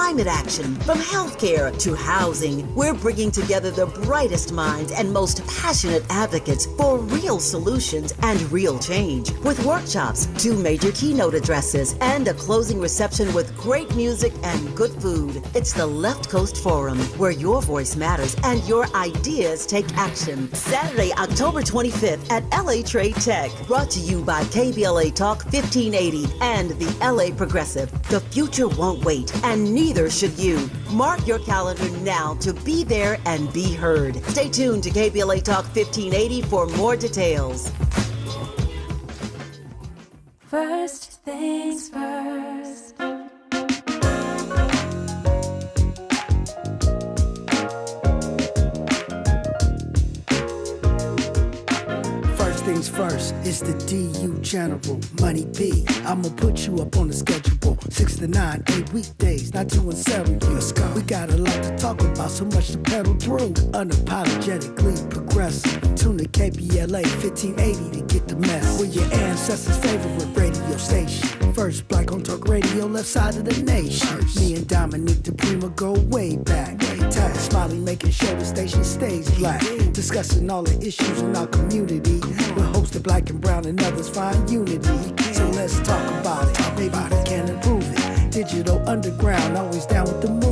climate action. From healthcare to housing, we're bringing together the brightest minds and most passionate advocates for real solutions and real change. With workshops, 2 major keynote addresses, and a closing reception with great music and good food. It's the Left Coast Forum, where your voice matters and your ideas take action. Saturday, October 25th at LA Trade Tech. Brought to you by KBLA Talk 1580 and the LA Progressive. The future won't wait, and neither should you. Mark your calendar now to be there and be heard. Stay tuned to KBLA Talk 1580 for more details. First things first. Things first, it's the DU General, Money B. I'ma put you up on the schedule. 6 to 9, 8 weekdays, not 2 and 7. Let's go. We got a lot to talk about, so much to pedal through. Unapologetically progressive. Tune to KBLA 1580 to get the mess. We're your ancestors' favorite radio station. First black on talk radio, left side of the nation. Me and Dominique DiPrima go way back. Tag Smiley making sure the station stays black. Discussing all the issues in our community. With hopes that black and brown and others find unity. So let's talk about it. Maybe we can improve it. Digital underground, always down with the move.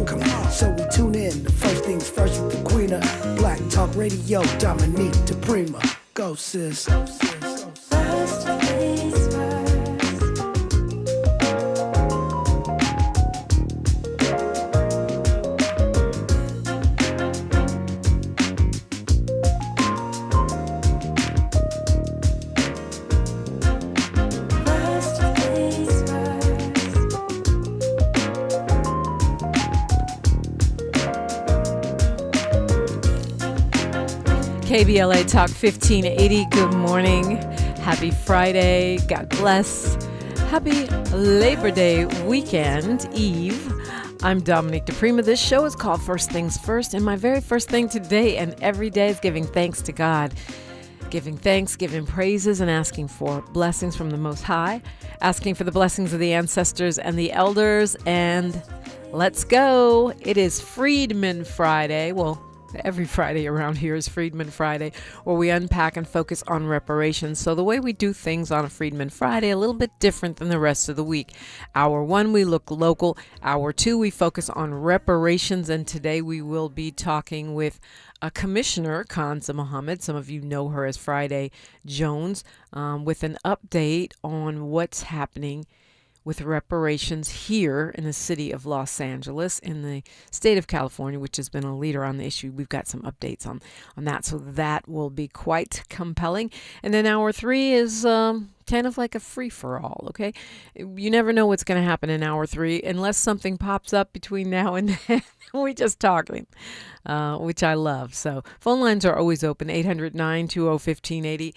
So we tune in to First Things First with the Queen of Black Talk Radio, Dominique DiPrima. Go sis. First things first. KBLA Talk 1580, good morning. Happy Friday. God bless. Happy Labor Day weekend, Eve. I'm Dominique DiPrima. This show is called First Things First, and my very first thing today and every day is giving thanks to God. Giving thanks, giving praises, and asking for blessings from the Most High. Asking for the blessings of the ancestors and the elders. And let's go. It is Freedman Friday. Well, every Friday around here is Freedman Friday, where we unpack and focus on reparations. So the way we do things on a Freedman Friday, a little bit different than the rest of the week. Hour 1, we look local. Hour 2, we focus on reparations. And today we will be talking with Commissioner Kanza Muhammad. Some of you know her as Friday Jones, with an update on what's happening with reparations here in the city of Los Angeles, in the state of California, which has been a leader on the issue. We've got some updates on that, so that will be quite compelling. And then hour 3 is kind of like a free-for-all, okay? You never know what's going to happen in hour 3 unless something pops up between now and then. We just talking, which I love. So phone lines are always open, 800-920-1580.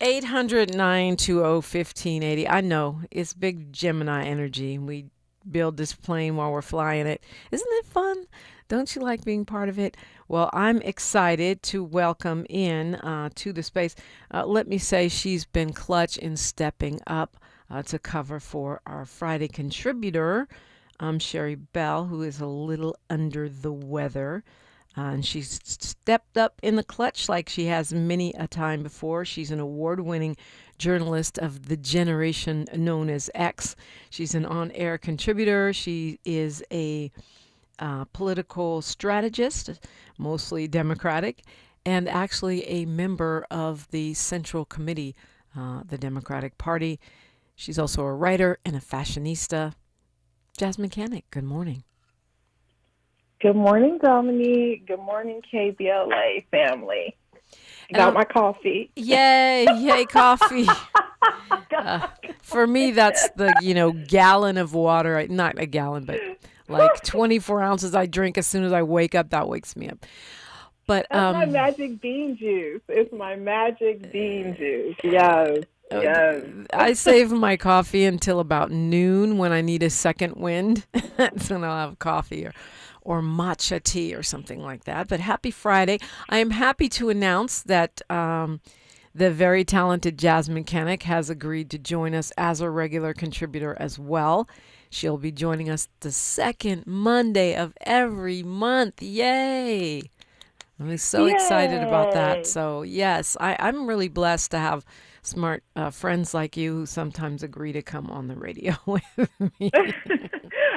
800-920-1580. I know it's big Gemini energy. We build this plane while we're flying it. Isn't it fun? Don't you like being part of it? Well, I'm excited to welcome in to the space. Let me say she's been clutch in stepping up to cover for our Friday contributor, Sherry Bell, who is a little under the weather. And she's stepped up in the clutch like she has many a time before. She's an award-winning journalist of the generation known as X. She's an on-air contributor. She is a political strategist, mostly Democratic, and actually a member of the Central Committee, the Democratic Party. She's also a writer and a fashionista. Jasmyne Cannick, good morning. Good morning, Dominique. Good morning, KBLA family. Got my coffee. Yay, coffee. For me, that's the, gallon of water. Not a gallon, but like 24 ounces I drink as soon as I wake up. That wakes me up. But that's my magic bean juice. It's my magic bean juice. Yes. Yes. I save my coffee until about noon when I need a second wind. That's when I'll have coffee or matcha tea or something like that. But happy Friday. I am happy to announce that the very talented Jasmyne Cannick has agreed to join us as a regular contributor as well. She'll be joining us the second Monday of every month. Yay! I'm so excited about that. So, yes, I'm really blessed to have smart friends like you who sometimes agree to come on the radio with me.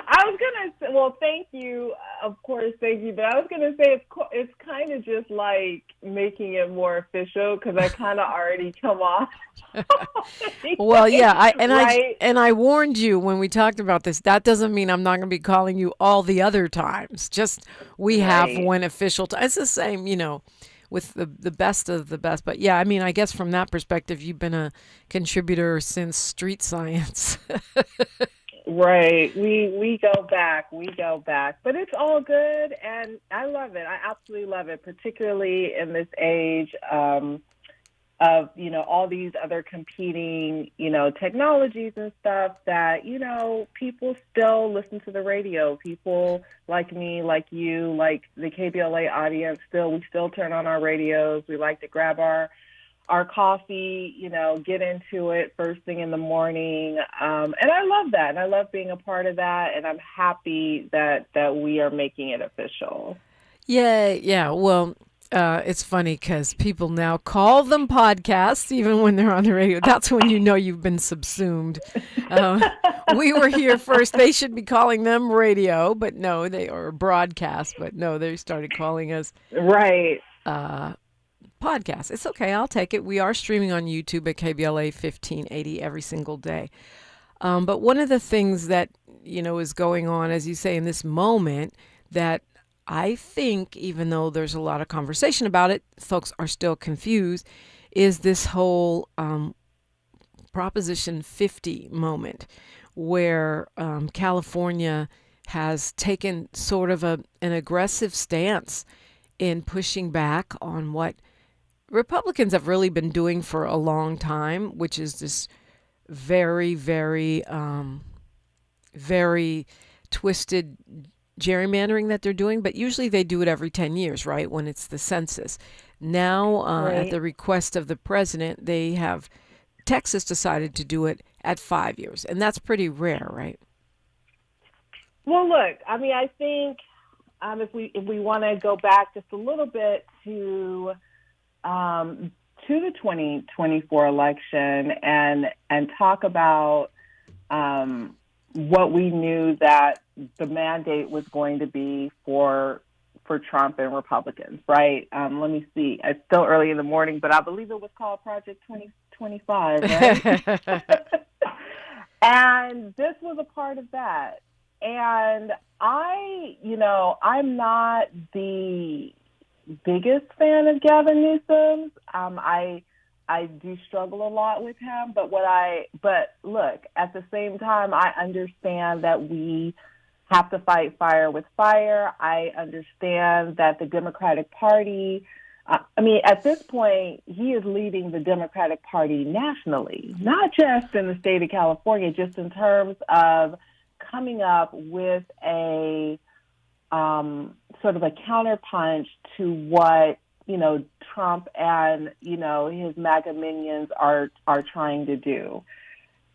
I was going to say, well, thank you. Of course, thank you. But I was going to say it's kind of just like making it more official because I kind of already come off. Well, yeah, right? I warned you when we talked about this. That doesn't mean I'm not going to be calling you all the other times. Just we have one official time. It's the same, with the best of the best. But yeah, I mean, I guess from that perspective, you've been a contributor since Street Science. Right. We go back. But it's all good, and I love it. I absolutely love it, particularly in this age of, all these other competing, technologies and stuff that, people still listen to the radio. People like me, like you, like the KBLA audience, we still turn on our radios. We like to grab our coffee, get into it first thing in the morning. And I love that. And I love being a part of that. And I'm happy that we are making it official. Yeah. Well, it's funny because people now call them podcasts even when they're on the radio. That's when you know you've been subsumed. We were here first. They should be calling them radio, but no, they are broadcast. But no, they started calling us right. Podcast. It's okay. I'll take it. We are streaming on YouTube at KBLA 1580 every single day. But one of the things that, is going on, as you say, in this moment that I think, even though there's a lot of conversation about it, folks are still confused, is this whole Proposition 50 moment where California has taken sort of an aggressive stance in pushing back on what Republicans have really been doing for a long time, which is this very, very, very twisted gerrymandering that they're doing. But usually they do it every 10 years, right, when it's the census. Now, at the request of the president, Texas decided to do it at 5 years. And that's pretty rare, right? Well, look, I mean, I think if we want to go back just a little bit to the 2024 election and talk about what we knew that the mandate was going to be for Trump and Republicans, right? Let me see. It's still early in the morning, but I believe it was called Project 2025, right? And this was a part of that. And I'm not the biggest fan of Gavin Newsom. I do struggle a lot with him, but look, at the same time, I understand that we have to fight fire with fire. I understand that the Democratic Party, at this point, he is leading the Democratic Party nationally, not just in the state of California, just in terms of coming up with a sort of a counterpunch to what, Trump and, his MAGA minions are trying to do.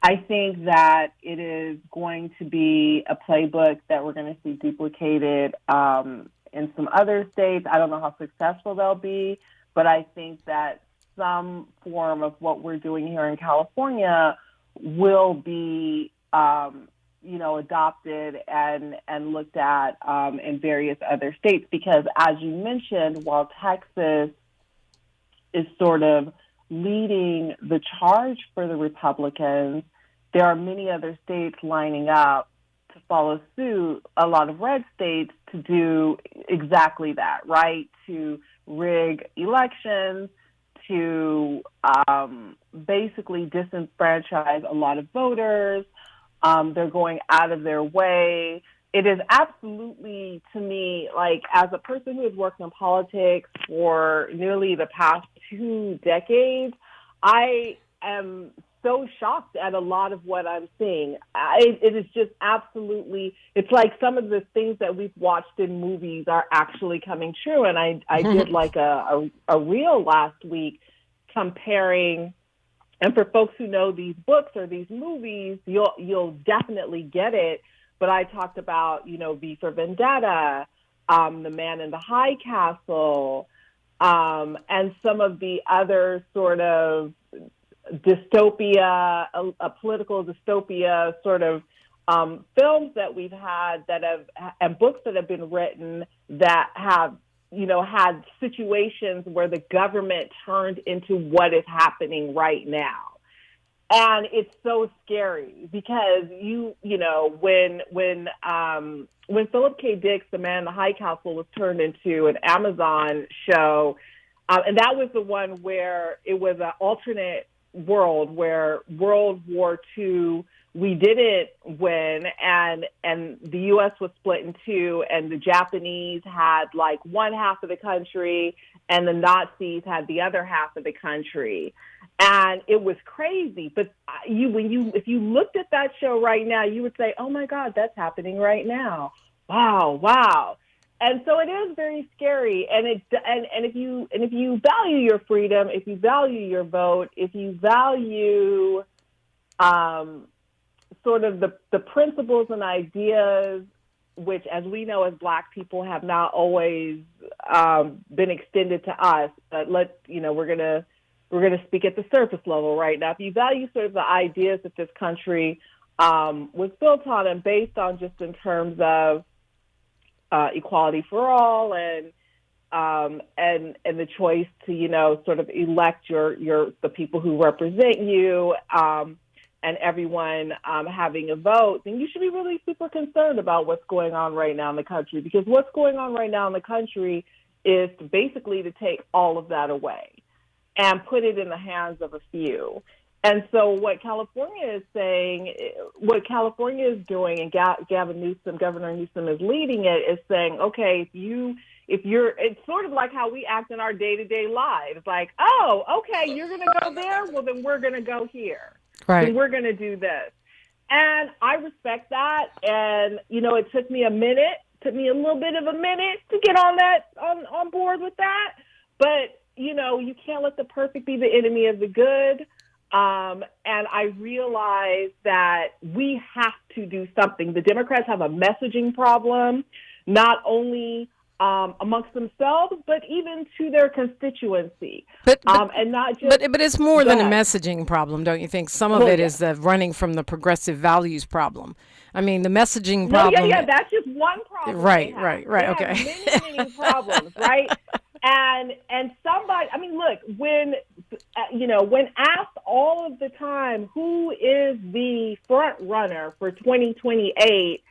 I think that it is going to be a playbook that we're going to see duplicated in some other states. I don't know how successful they'll be, but I think that some form of what we're doing here in California will be adopted and looked at in various other states, because as you mentioned, while Texas is sort of leading the charge for the Republicans, there are many other states lining up to follow suit, a lot of red states, to do exactly that, right? To rig elections, to basically disenfranchise a lot of voters. They're going out of their way. It is absolutely, to me, like, as a person who has worked in politics for nearly the past 2 decades, I am so shocked at a lot of what I'm seeing. It is just absolutely, it's like some of the things that we've watched in movies are actually coming true. And I did like a reel last week comparing And for folks who know these books or these movies, you'll definitely get it. But I talked about, V for Vendetta, The Man in the High Castle, and some of the other sort of dystopia, a political dystopia sort of films that we've had and books that have been written that have, had situations where the government turned into what is happening right now. And it's so scary because when Philip K. Dick's The Man in the High Castle was turned into an Amazon show, and that was the one where it was an alternate world where World War II, we didn't win, and the U.S. was split in two, and the Japanese had like one half of the country, and the Nazis had the other half of the country. And it was crazy. But if you looked at that show right now, you would say, "Oh my God, that's happening right now! Wow!" And so it is very scary. And if you value your freedom, if you value your vote, if you value sort of the principles and ideas, which, as we know as Black people, have not always been extended to us, but we're gonna speak at the surface level right now. If you value sort of the ideas that this country was built on and based on, just in terms of equality for all and the choice to sort of elect the people who represent you, and everyone having a vote, then you should be really super concerned about what's going on right now in the country, because what's going on right now in the country is basically to take all of that away and put it in the hands of a few. And so what California is saying, what California is doing, and Governor Newsom is leading it, is saying, okay, it's sort of like how we act in our day-to-day lives. Like, oh, okay, you're going to go there? Well, then we're going to go here. Right. And we're going to do this. And I respect that. And, it took me a little bit of a minute to get on board with that. But, you can't let the perfect be the enemy of the good. And I realize that we have to do something. The Democrats have a messaging problem, not only amongst themselves, but even to their constituency. And not just. But it's more than a messaging problem, don't you think? Some of it is the running from the progressive values problem. I mean, the messaging problem. Yeah, that's just one problem. Right. They Okay. have many problems, right? And somebody, I mean, look, when asked all of the time, who is the front runner for 2028,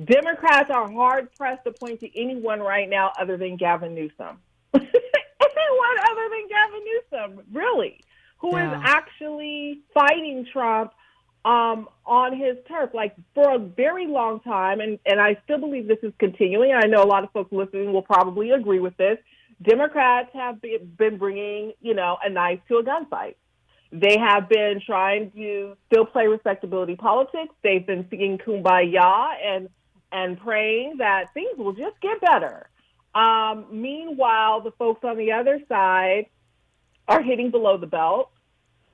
Democrats are hard pressed to point to anyone right now other than Gavin Newsom. Anyone other than Gavin Newsom, really, who is actually fighting Trump on his turf, like, for a very long time. And I still believe this is continuing. I know a lot of folks listening will probably agree with this. Democrats have been bringing, a knife to a gunfight. They have been trying to still play respectability politics. They've been singing Kumbaya and praying that things will just get better. Meanwhile, the folks on the other side are hitting below the belt,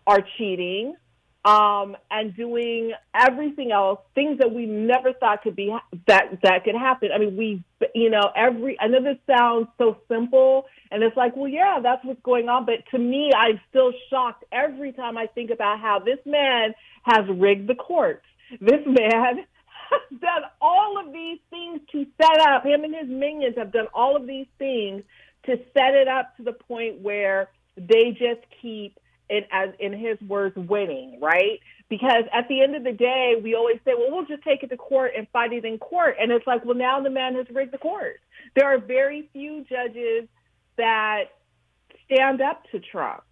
are cheating, and doing everything else, things that we never thought could be that could happen. I mean, I know this sounds so simple, and it's like, well, yeah, that's what's going on. But to me, I'm still shocked every time I think about how this man has rigged the courts. This man has done all of these things to set up. Him and his minions have done all of these things to set it up to the point where they just keep it, as in his words, winning, right? Because at the end of the day, we always say, well, we'll just take it to court and fight it in court. And it's like, well, now the man has rigged the court. There are very few judges that stand up to Trump,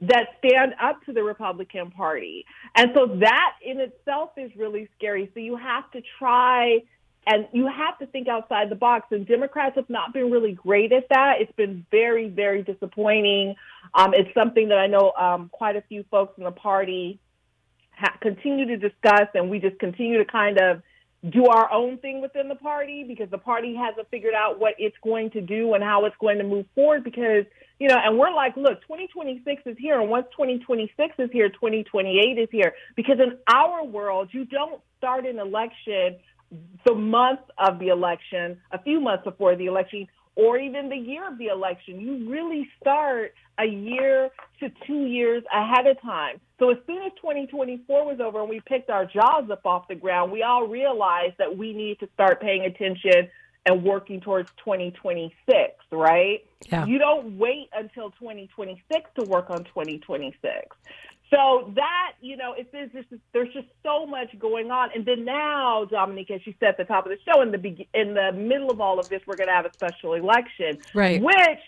that stand up to the Republican Party. And so that in itself is really scary. So you have to try and you have to think outside the box. And Democrats have not been really great at that. It's been very, very disappointing. It's something that I know quite a few folks in the party continue to discuss, and we just continue to kind of do our own thing within the party because the party hasn't figured out what it's going to do and how it's going to move forward because, and we're like, look, 2026 is here. And once 2026 is here, 2028 is here. Because in our world, you don't start an election the month of the election, a few months before the election, or even the year of the election. You really start a year to 2 years ahead of time. So as soon as 2024 was over and we picked our jobs up off the ground, we all realized that we need to start paying attention and working towards 2026, right? Yeah. You don't wait until 2026 to work on 2026. So that, there's just so much going on. And then now, Dominique, as you said at the top of the show, in the middle of all of this, we're going to have a special election, right? Which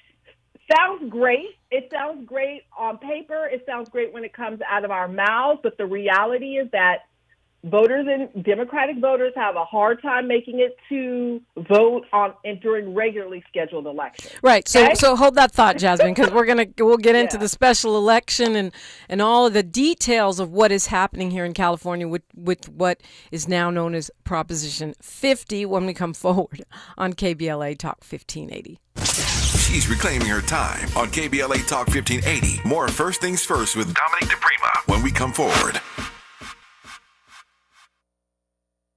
sounds great. It sounds great on paper. It sounds great when it comes out of our mouths. But the reality is that voters and Democratic voters have a hard time making it to vote during regularly scheduled elections. Right. Okay? So hold that thought, Jasmine, because we'll get into the special election and all of the details of what is happening here in California with what is now known as Proposition 50 when we come forward on KBLA Talk 1580. She's reclaiming her time on KBLA Talk 1580. More First Things First with Dominique DiPrima when we come forward.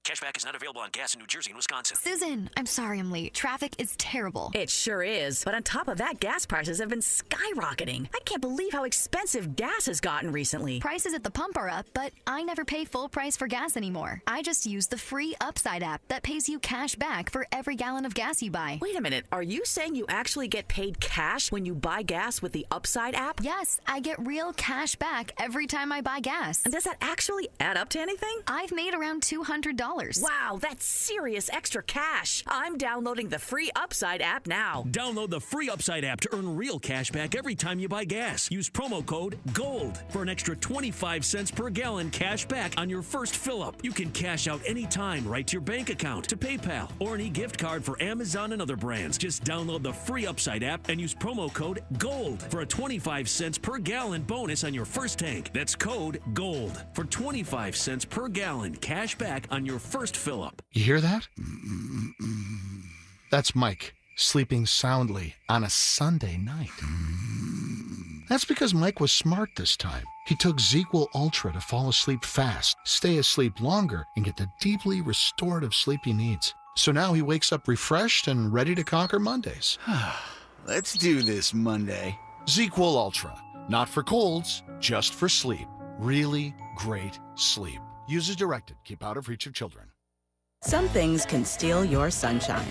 Cashback is not available on gas in New Jersey and Wisconsin. Susan, I'm sorry I'm late. Traffic is terrible. It sure is. But on top of that, gas prices have been skyrocketing. I can't believe how expensive gas has gotten recently. Prices at the pump are up, but I never pay full price for gas anymore. I just use the free Upside app that pays you cash back for every gallon of gas you buy. Wait a minute. Are you saying you actually get paid cash when you buy gas with the Upside app? Yes, I get real cash back every time I buy gas. And does that actually add up to anything? I've made around $200. Wow, that's serious extra cash. I'm downloading the free Upside app now. Download the free Upside app to earn real cash back every time you buy gas. Use promo code GOLD for an extra 25 cents per gallon cash back on your first fill-up. You can cash out anytime right to your bank account, to PayPal, or an e-gift card for Amazon and other brands. Just download the free Upside app and use promo code GOLD for a 25 cents per gallon bonus on your first tank. That's code GOLD for 25 cents per gallon cash back on your first fill-up. You hear that? That's Mike sleeping soundly on a Sunday night. That's because Mike was smart this time. He took ZQL Ultra to fall asleep fast, stay asleep longer, and get the deeply restorative sleep he needs. So now he wakes up refreshed and ready to conquer Mondays. Let's do this Monday. ZQL Ultra. Not for colds, just for sleep. Really great sleep. Use as directed. Keep out of reach of children. Some things can steal your sunshine.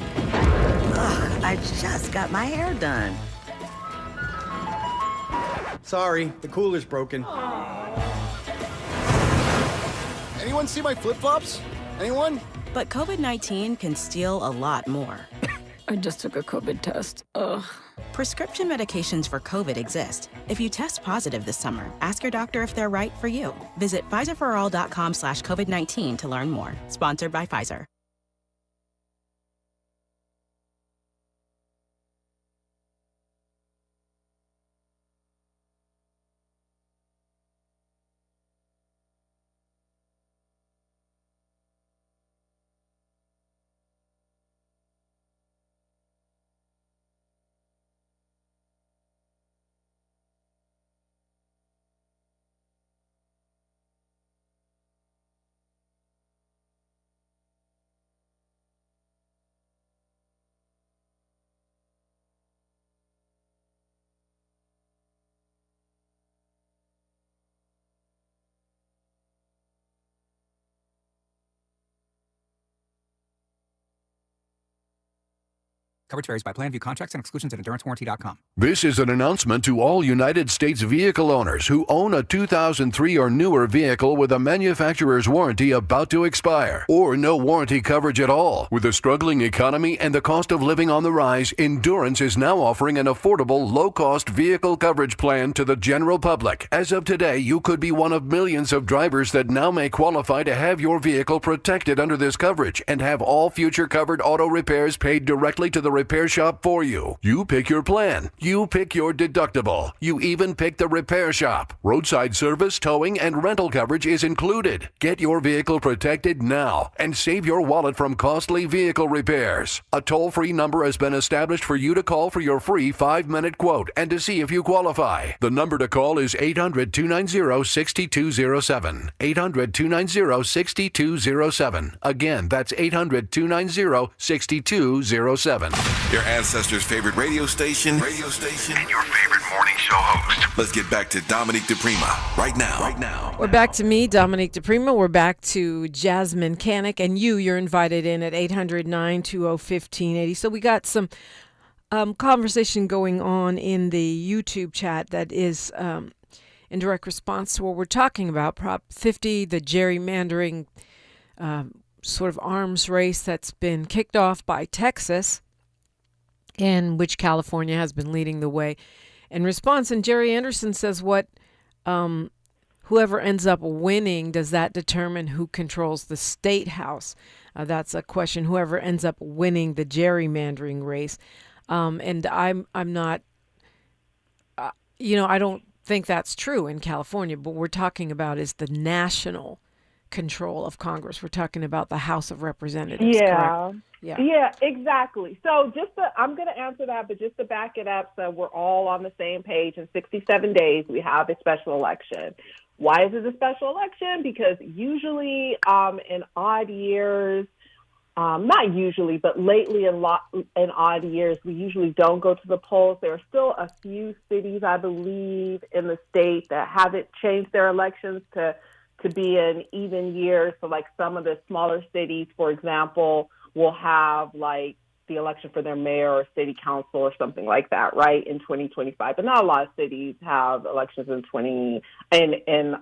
Ugh, I just got my hair done. Sorry, the cooler's broken. Anyone see my flip-flops? Anyone? But COVID-19 can steal a lot more. I just took a COVID test. Ugh. Prescription medications for COVID exist. If you test positive this summer, ask your doctor if they're right for you. Visit PfizerForAll.com/COVID-19 to learn more. Sponsored by Pfizer. Coverage varies by plan. View contracts and exclusions at endurancewarranty.com. This is an announcement to all United States vehicle owners who own a 2003 or newer vehicle with a manufacturer's warranty about to expire, or no warranty coverage at all. With a struggling economy and the cost of living on the rise, Endurance is now offering an affordable, low-cost vehicle coverage plan to the general public. As of today, you could be one of millions of drivers that now may qualify to have your vehicle protected under this coverage and have all future covered auto repairs paid directly to the repair shop for you. You pick your plan. You pick your deductible. You even pick the repair shop. Roadside service, towing, and rental coverage is included. Get your vehicle protected now and save your wallet from costly vehicle repairs. A toll-free number has been established for you to call for your free 5-minute quote and to see if you qualify. The number to call is 800-290-6207. 800-290-6207. Again, that's 800-290-6207. Your ancestors' favorite radio station, and your favorite morning show host. Let's get back to Dominique DiPrima right now. We're back to me, Dominique DiPrima. We're back to Jasmyne Cannick, and you're invited in at 800-920-1580. So we got some conversation going on in the YouTube chat that is in direct response to what we're talking about, Prop 50, the gerrymandering sort of arms race that's been kicked off by Texas, in which California has been leading the way. In response, and Jerry Anderson says, what whoever ends up winning, does that determine who controls the state house? That's a question. Whoever ends up winning the gerrymandering race. And I'm not, I don't think that's true in California. But what we're talking about is the national control of Congress. We're talking about the House of Representatives. Yeah. Correct? Yeah, exactly. So I'm going to answer that, but just to back it up so we're all on the same page, in 67 days, we have a special election. Why is it a special election? Because usually in odd years, not usually, but lately in odd years, we usually don't go to the polls. There are still a few cities, I believe, in the state that haven't changed their elections to be in even years. So like some of the smaller cities, for example, will have like the election for their mayor or city council or something like that, right, in 2025. But not a lot of cities have elections in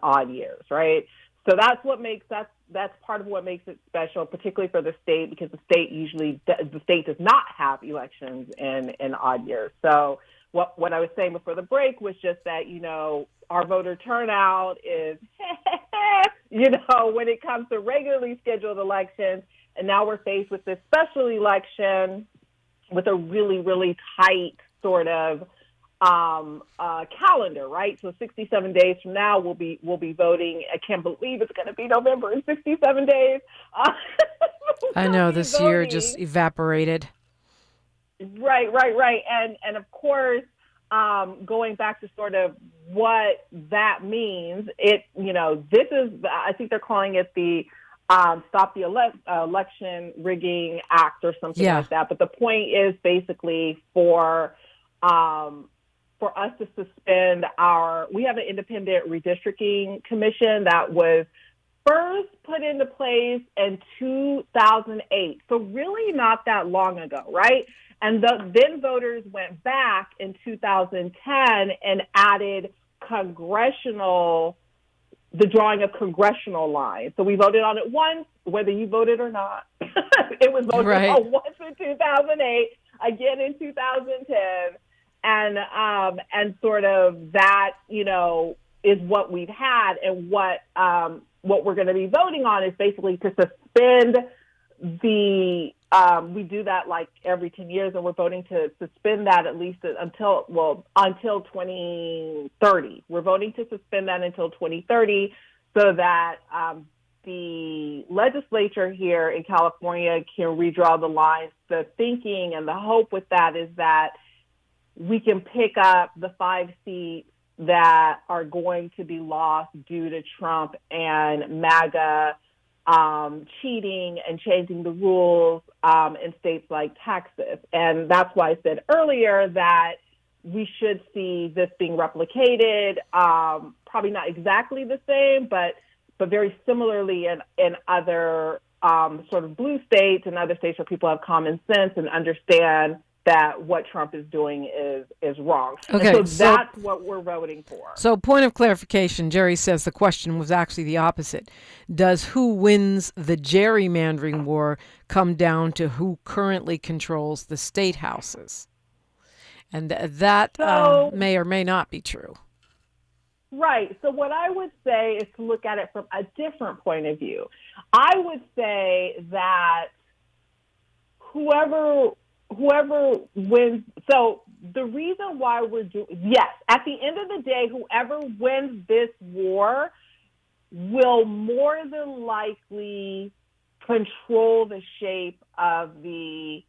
odd years, right? So that's part of what makes it special, particularly for the state, because the state does not have elections in odd years. So what I was saying before the break was just that, our voter turnout is, when it comes to regularly scheduled elections, and now we're faced with this special election with a really, really tight sort of calendar, right? So 67 days from now, we'll be voting. I can't believe it's going to be November in 67 days. I know this year just evaporated. Right. And of course, going back to sort of what that means, this is, I think they're calling it the Stop the Election Rigging Act or something like that. But the point is basically for us to suspend we have an independent redistricting commission that was first put into place in 2008. So really not that long ago, right? And then voters went back in 2010 and added the drawing of congressional lines. So we voted on it once, whether you voted or not. It was voted on once in 2008, again in 2010. And sort of that, is what we've had. And what we're going to be voting on is basically to suspend we do that like every 10 years, and we're voting to suspend that at least until 2030. We're voting to suspend that until 2030 so that the legislature here in California can redraw the lines. The thinking and the hope with that is that we can pick up the 5 seats that are going to be lost due to Trump and MAGA cheating and changing the rules in states like Texas. And that's why I said earlier that we should see this being replicated, probably not exactly the same, but very similarly in other sort of blue states and other states where people have common sense and understand that what Trump is doing is wrong. Okay, so that's what we're voting for. So point of clarification, Jerry says the question was actually the opposite. Does who wins the gerrymandering war come down to who currently controls the state houses? And that may or may not be true. Right. So what I would say is to look at it from a different point of view. I would say that whoever whoever wins. So the reason why we're doing, yes, at the end of the day, whoever wins this war will more than likely control the shape of the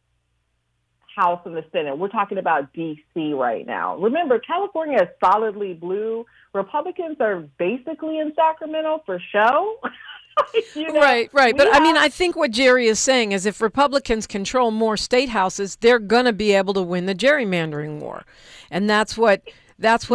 House and the Senate. We're talking about D.C. right now. Remember, California is solidly blue. Republicans are basically in Sacramento for show. Right. But I think what Jerry is saying is if Republicans control more state houses, they're going to be able to win the gerrymandering war. And that's what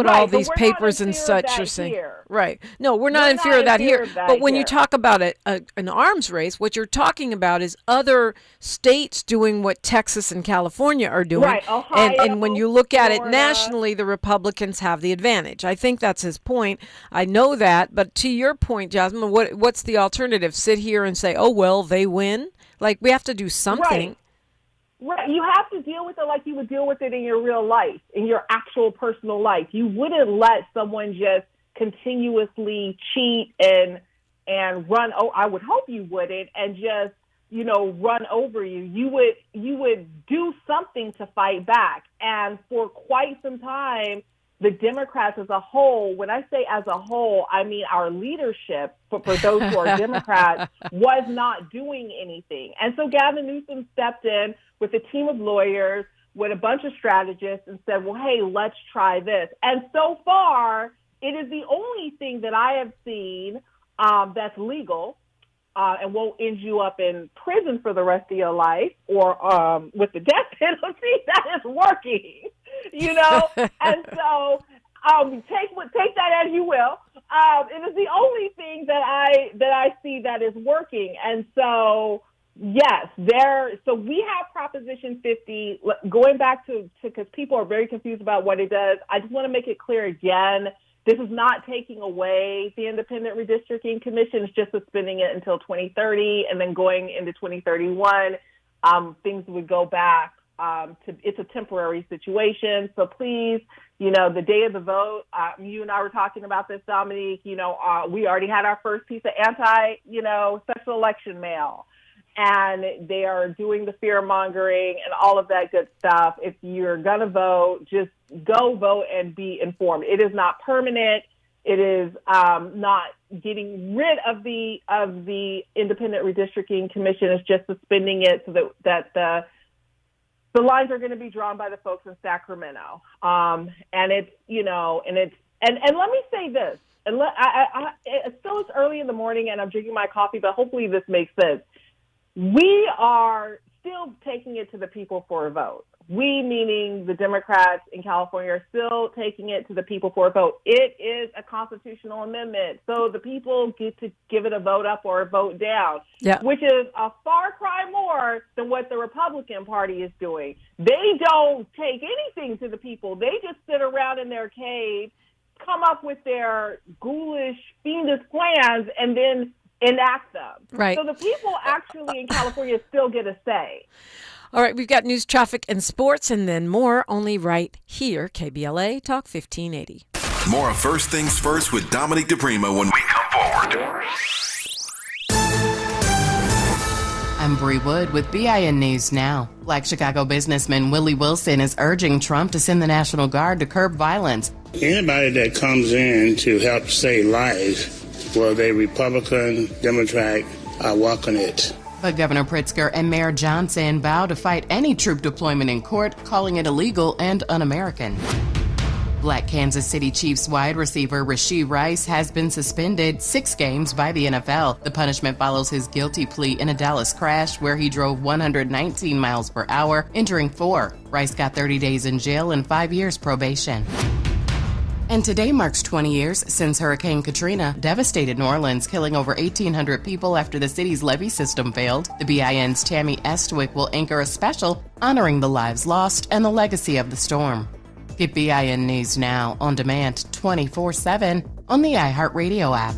all these papers and such are saying. Here. Right. No, we're not in fear of that here. But when you talk about an arms race, what you're talking about is other states doing what Texas and California are doing. Right. Ohio, and when you look at Florida. it nationally, the Republicans have the advantage. I think that's his point. I know that. But to your point, Jasmine, what's the alternative? Sit here and say, oh, well, they win? Like, we have to do something. Right. You have to deal with it like you would deal with it in your real life, in your actual personal life. You wouldn't let someone just continuously cheat and run. Oh, I would hope you wouldn't, and just, run over you. You would do something to fight back. And for quite some time, the Democrats as a whole, when I say as a whole, I mean our leadership, for those who are Democrats, was not doing anything. And so Gavin Newsom stepped in with a team of lawyers, with a bunch of strategists, and said, well, hey, let's try this. And so far, it is the only thing that I have seen that's legal and won't end you up in prison for the rest of your life or with the death penalty that is working, And so take that as you will. It is the only thing that I see that is working. And so, yes, so we have Proposition 50. Going back to because people are very confused about what it does, I just want to make it clear again. This is not taking away the Independent Redistricting Commission. It's just suspending it until 2030, and then going into 2031, things would go back it's a temporary situation. So please, the day of the vote, you and I were talking about this, Dominique, we already had our first piece of special election mail. And they are doing the fear mongering and all of that good stuff. If you're going to vote, just go vote and be informed. It is not permanent. It is not getting rid of the Independent Redistricting Commission. It's just suspending it so that the lines are going to be drawn by the folks in Sacramento. And it's, and let me say this, and it's still it's early in the morning and I'm drinking my coffee, but hopefully this makes sense. We are still taking it to the people for a vote. We, meaning the Democrats in California, are still taking it to the people for a vote. It is a constitutional amendment, so the people get to give it a vote up or a vote down, which is a far cry more than what the Republican Party is doing. They don't take anything to the people. They just sit around in their cave, come up with their ghoulish, fiendish plans, and then enact them. Right. So the people actually in California still get a say. All right, we've got news, traffic, and sports, and then more, only right here, KBLA Talk 1580. More of First Things First with Dominique DiPrima when we come forward. I'm Bree Wood with BIN News Now. Black Chicago businessman Willie Wilson is urging Trump to send the National Guard to curb violence. Anybody that comes in to help save lives, whether they Republican, Democrat, I welcome it. But Governor Pritzker and Mayor Johnson vow to fight any troop deployment in court, calling it illegal and un-American. Black Kansas City Chiefs wide receiver Rashee Rice has been suspended 6 games by the NFL. The punishment follows his guilty plea in a Dallas crash where he drove 119 miles per hour, entering 4. Rice got 30 days in jail and 5 years probation. And today marks 20 years since Hurricane Katrina devastated New Orleans, killing over 1,800 people after the city's levee system failed. The BIN's Tammy Estwick will anchor a special honoring the lives lost and the legacy of the storm. Get BIN News Now on demand 24/7 on the iHeartRadio app.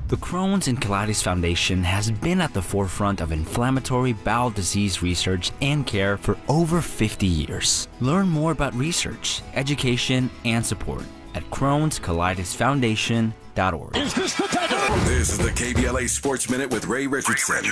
The Crohn's and Colitis Foundation has been at the forefront of inflammatory bowel disease research and care for over 50 years. Learn more about research, education, and support at Crohn'sColitisFoundation.org. This is the KBLA Sports Minute with Ray Richardson.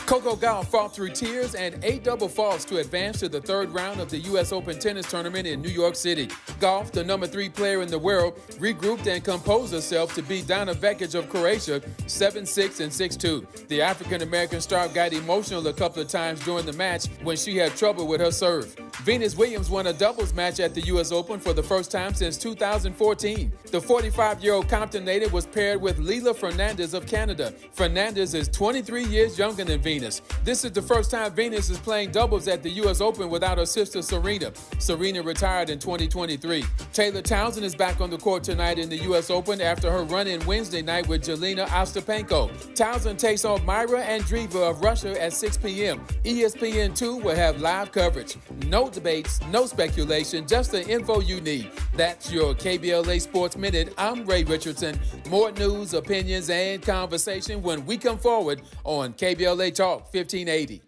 Coco Gauff fought through tears and 8 double faults to advance to the third round of the U.S. Open tennis tournament in New York City. Gauff, the number 3 player in the world, regrouped and composed herself to beat Dana Vekic of Croatia 7-6 and 6-2. The African-American star got emotional a couple of times during the match when she had trouble with her serve. Venus Williams won a doubles match at the U.S. Open for the first time since 2014. The 45-year-old Compton native was paired with Leila Fernandez of Canada. Fernandez is 23 years younger than Venus. This is the first time Venus is playing doubles at the U.S. Open without her sister Serena. Serena retired in 2023. Taylor Townsend is back on the court tonight in the U.S. Open after her run-in Wednesday night with Jelena Ostapenko. Townsend takes on Myra Andreeva of Russia at 6 p.m. ESPN2 will have live coverage. No debates, no speculation, just the info you need. That's your KBLA Sports Minute. I'm Ray Richardson. More news, opinions, and conversation when we come forward on KBLA Talk 1580.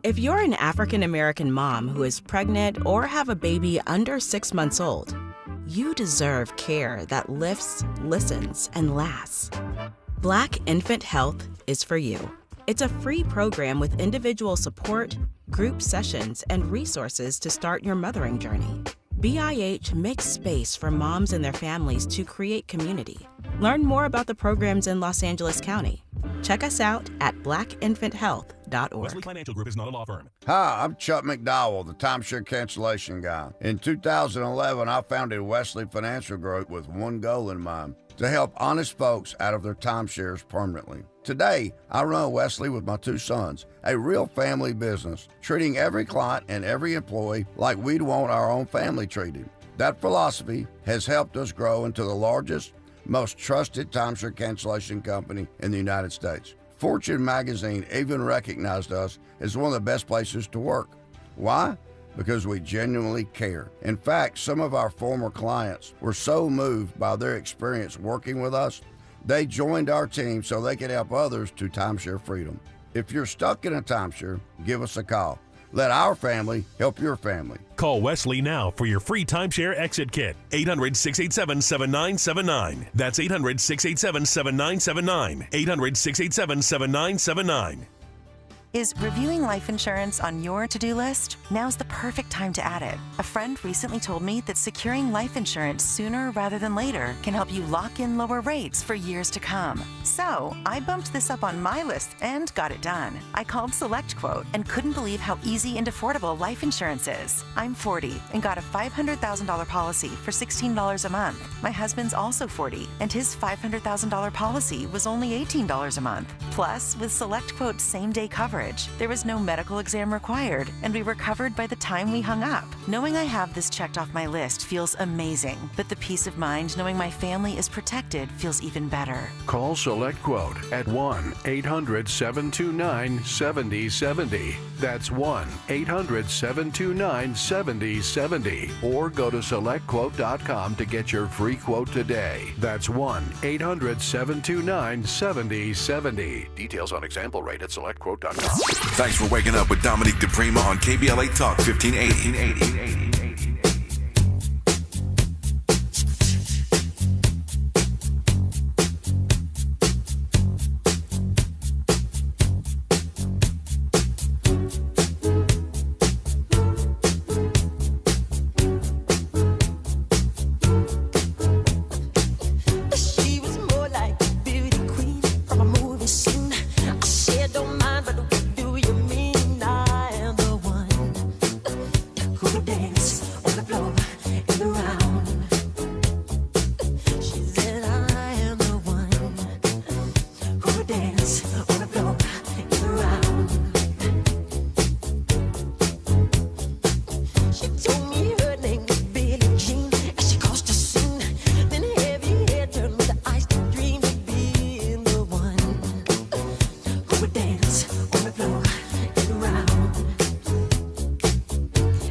If you're an African American mom who is pregnant or have a baby under 6 months old, you deserve care that lifts, listens, and lasts. Black Infant Health is for you. It's a free program with individual support, group sessions, and resources to start your mothering journey. BIH makes space for moms and their families to create community. Learn more about the programs in Los Angeles County. Check us out at blackinfanthealth.org. Wesley Financial Group is not a law firm. Hi, I'm Chuck McDowell, the timeshare cancellation guy. In 2011, I founded Wesley Financial Group with one goal in mind: to help honest folks out of their timeshares permanently. Today, I run Wesley with my 2 sons, a real family business, treating every client and every employee like we'd want our own family treated. That philosophy has helped us grow into the largest, most trusted timeshare cancellation company in the United States. Fortune magazine even recognized us as one of the best places to work. Why? Because we genuinely care. In fact, some of our former clients were so moved by their experience working with us, they joined our team so they could help others to timeshare freedom. If you're stuck in a timeshare, give us a call. Let our family help your family. Call Wesley now for your free timeshare exit kit. 800-687-7979. That's 800-687-7979. 800-687-7979. Is reviewing life insurance on your to-do list? Now's the perfect time to add it. A friend recently told me that securing life insurance sooner rather than later can help you lock in lower rates for years to come. So I bumped this up on my list and got it done. I called SelectQuote and couldn't believe how easy and affordable life insurance is. I'm 40 and got a $500,000 policy for $16 a month. My husband's also 40 and his $500,000 policy was only $18 a month. Plus, with SelectQuote's same-day coverage, there was no medical exam required, and we were covered by the time we hung up. Knowing I have this checked off my list feels amazing, but the peace of mind knowing my family is protected feels even better. Call SelectQuote at 1-800-729-7070. That's 1-800-729-7070. Or go to SelectQuote.com to get your free quote today. That's 1-800-729-7070. Details on example rate at SelectQuote.com. Thanks for waking up with Dominique DiPrima on KBLA Talk 1580.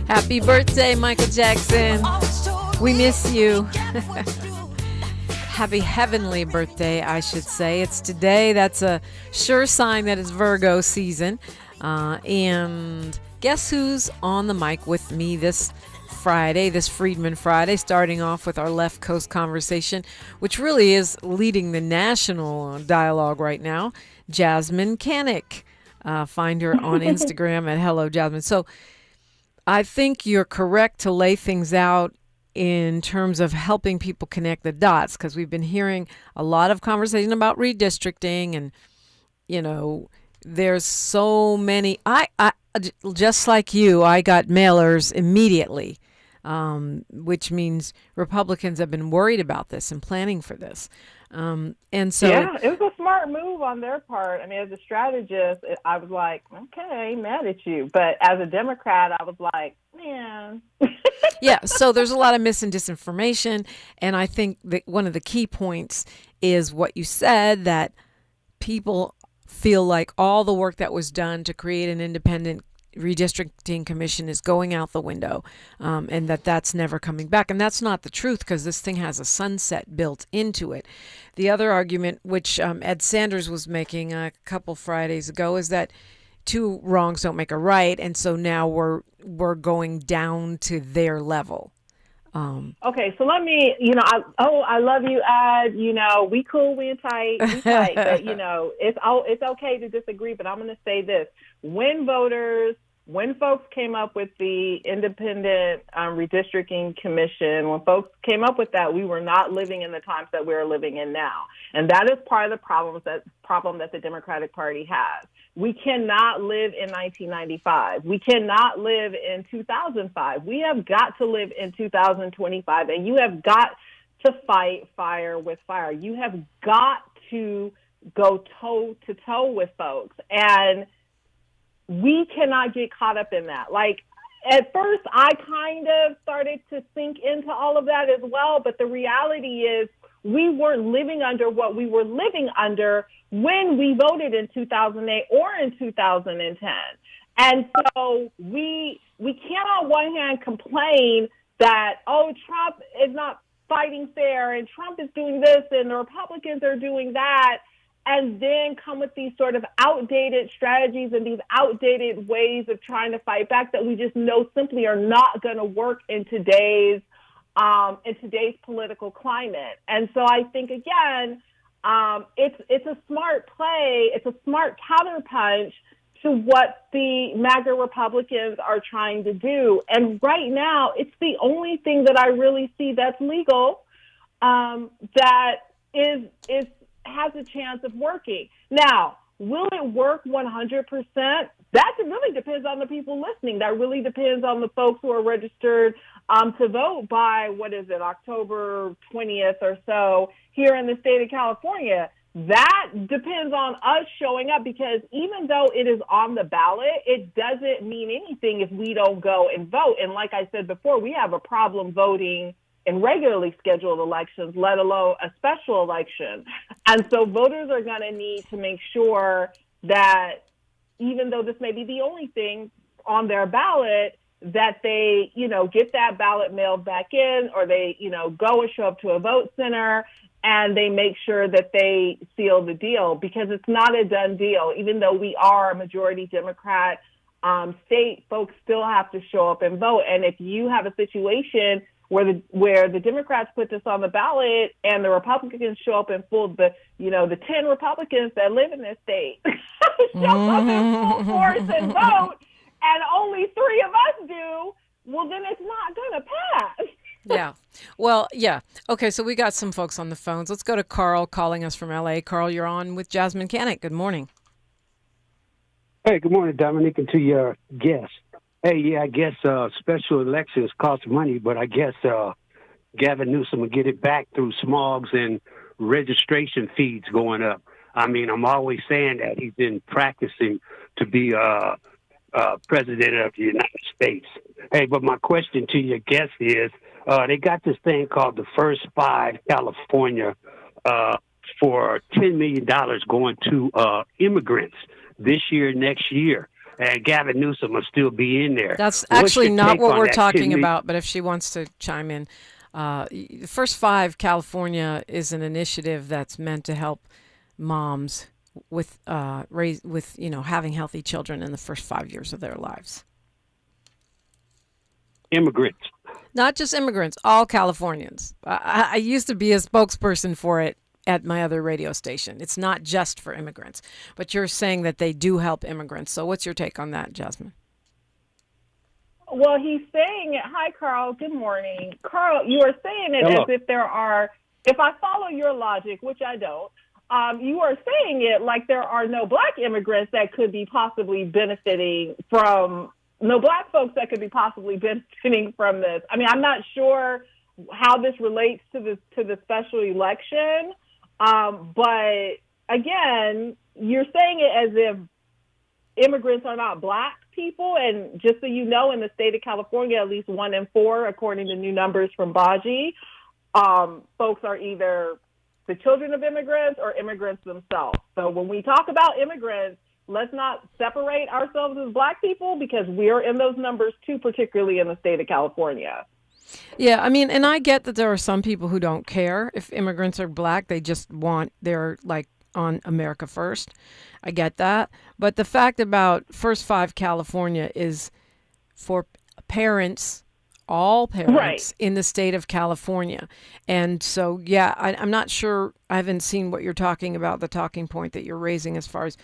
Happy birthday, Michael Jackson. We miss you. Happy heavenly birthday, I should say. It's today. That's a sure sign that it's Virgo season. And guess who's on the mic with me this Friday, this Freedman Friday, starting off with our Left Coast conversation, which really is leading the national dialogue right now. Jasmyne Cannick. Find her on Instagram at Hello Jasmine. So I think you're correct to lay things out in terms of helping people connect the dots, because we've been hearing a lot of conversation about redistricting, and there's so many. I just like you, I got mailers immediately, which means Republicans have been worried about this and planning for this. And so it was a smart move on their part. I mean, as a strategist, I was like, okay, I ain't mad at you. But as a Democrat, I was like, man. Yeah, so there's a lot of mis and disinformation. And I think that one of the key points is what you said, that people feel like all the work that was done to create an independent redistricting commission is going out the window, and that's never coming back. And that's not the truth, because this thing has a sunset built into it. The other argument, which Ed Sanders was making a couple Fridays ago, is that two wrongs don't make a right, and so now we're going down to their level. Okay, so let me, I love you, Ed. We cool, we tight, but it's okay to disagree. But I'm going to say this: when folks came up with the independent redistricting commission, when folks came up with that, we were not living in the times that we're living in now, and that is part of the problem that the Democratic Party has. We cannot live in 1995. We cannot live in 2005. We have got to live in 2025, and you have got to fight fire with fire. You have got to go toe to toe with folks, and we cannot get caught up in that. Like, at first, I kind of started to sink into all of that as well, but the reality is we weren't living under what we were living under when we voted in 2008 or in 2010. And so we can't on one hand complain that, Trump is not fighting fair and Trump is doing this and the Republicans are doing that, and then come with these sort of outdated strategies and these outdated ways of trying to fight back that we just know simply are not going to work in today's political climate. And so I think, again, it's a smart play. It's a smart counterpunch to what the MAGA Republicans are trying to do. And right now, it's the only thing that I really see that's legal, that has a chance of working. Now, will it work 100%? That really depends on the people listening. That really depends on the folks who are registered to vote by, October 20th or so here in the state of California. That depends on us showing up, because even though it is on the ballot, it doesn't mean anything if we don't go and vote. And like I said before, we have a problem voting in regularly scheduled elections, let alone a special election. And so voters are going to need to make sure that even though this may be the only thing on their ballot, that they, get that ballot mailed back in, or they, go and show up to a vote center and they make sure that they seal the deal, because it's not a done deal. Even though we are a majority Democrat state, folks still have to show up and vote. And if you have a situation where the Democrats put this on the ballot and the Republicans show up in full, the 10 Republicans that live in this state show up in full force and vote, and only 3 of us do, well, then it's not going to pass. Yeah. Well, yeah. Okay, so we got some folks on the phones. Let's go to Carl calling us from L.A. Carl, you're on with Jasmyne Cannick. Good morning. Hey, good morning, Dominique, and to your guest. Hey, yeah, I guess special elections cost money, but I guess Gavin Newsom will get it back through smogs and registration fees going up. I mean, I'm always saying that he's been practicing to be president of the United States. Hey, but my question to your guest is, they got this thing called the First Five California for $10 million going to immigrants this year, next year. And Gavin Newsom will still be in there. That's actually not what we're talking about, but if she wants to chime in. The First Five California is an initiative that's meant to help moms with having healthy children in the first 5 years of their lives. Immigrants. Not just immigrants, all Californians. I used to be a spokesperson for it, at my other radio station. It's not just for immigrants, but you're saying that they do help immigrants. So what's your take on that, Jasmine? Well, he's saying it. Hi, Carl. Good morning. Carl, you are saying it Hello. as if there are, if I follow your logic, which I don't, you are saying it like there are no black immigrants that could be possibly benefiting from, no black folks that could be possibly benefiting from this. I mean, I'm not sure how this relates to the special election, but again, you're saying it as if immigrants are not black people, and just so you know, in the state of California, at least 1 in 4, according to new numbers from Baji, folks are either the children of immigrants or immigrants themselves. So when we talk about immigrants, let's not separate ourselves as black people, because we're in those numbers too, particularly in the state of California. Yeah, I mean, and I get that there are some people who don't care if immigrants are black. They just want, they're like on America First. I get that. But the fact about First 5 California is for parents, all parents in the state of California. And so, yeah, I'm not sure. I haven't seen what you're talking about, the talking point that you're raising as far as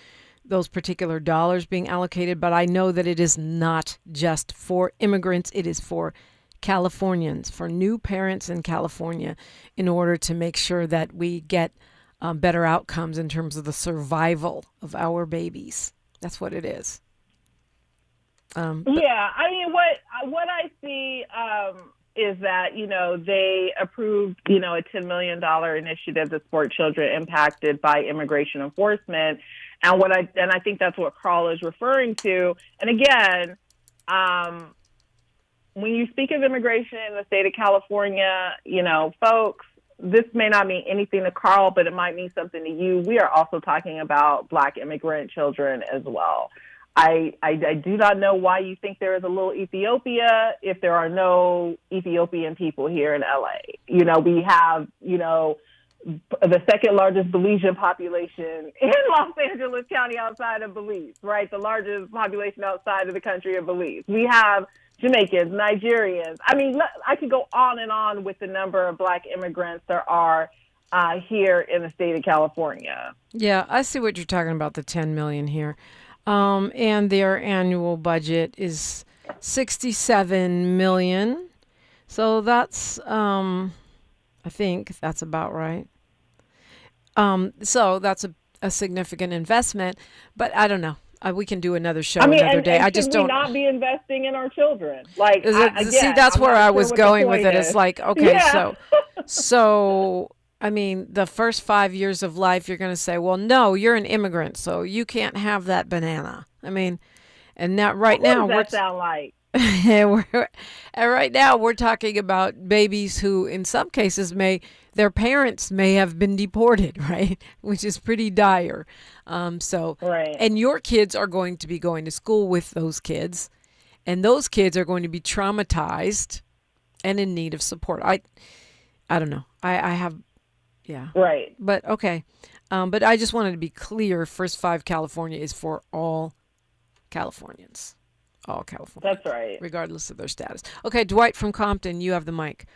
those particular dollars being allocated. But I know that it is not just for immigrants. It is for Californians, for new parents in California, in order to make sure that we get better outcomes in terms of the survival of our babies. That's what it is. Yeah, I mean, what I see is that, you know, they approved, you know, a $10 million initiative to support children impacted by immigration enforcement, and I think that's what Carl is referring to. And again, when you speak of immigration in the state of California, you know, folks, this may not mean anything to Carl, but it might mean something to you. We are also talking about black immigrant children as well. I do not know why you think there is a little Ethiopia if there are no Ethiopian people here in LA. You know, we have, you know, the second largest Belizean population in Los Angeles County outside of Belize, right? The largest population outside of the country of Belize. We have Jamaicans, Nigerians. I mean, I could go on and on with the number of black immigrants there are here in the state of California. Yeah, I see what you're talking about, the $10 million here. And their annual budget is $67 million. So that's, I think that's about right. So that's a significant investment, but I don't know. We can do another show another day. I just don't. Should we not be investing in our children? Like, see, that's where I was going with it. It's like, okay, so I mean, the first 5 years of life, you're going to say, well, no, you're an immigrant, so you can't have that banana. I mean, and now right now, what does that sound like? And right now we're talking about babies who, in some cases, their parents may have been deported, right? Which is pretty dire. And your kids are going to be going to school with those kids, and those kids are going to be traumatized and in need of support. I don't know. I have, yeah. Right. But okay. But I just wanted to be clear. First 5 California is for all Californians. All California. That's right. Regardless of their status. Okay, Dwight from Compton, you have the mic.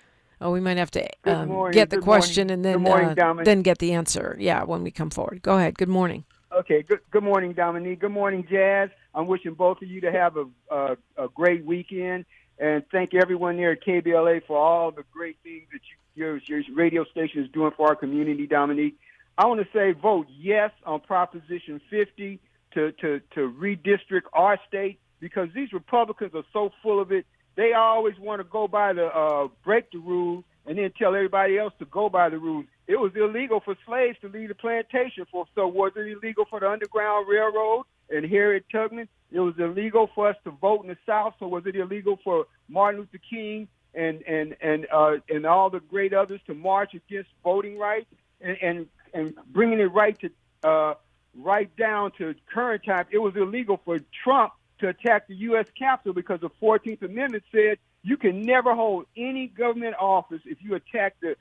Oh, we might have to morning, get the question morning. and then get the answer. Yeah, when we come forward. Go ahead. Good morning. Okay. Good morning, Dominique. Good morning, Jazz. I'm wishing both of you to have a great weekend, and thank everyone there at KBLA for all the great things that your radio station is doing for our community, Dominique. I want to say vote yes on Proposition 50 to redistrict our state, because these Republicans are so full of it. They always want to go by the break the rules and then tell everybody else to go by the rules. It was illegal for slaves to leave the plantation. So was it illegal for the Underground Railroad and Harriet Tubman? It was illegal for us to vote in the South. So was it illegal for Martin Luther King and all the great others to march against voting rights and bringing it right down to current time? It was illegal for Trump to attack the U.S. Capitol because the 14th Amendment said you can never hold any government office if you attack the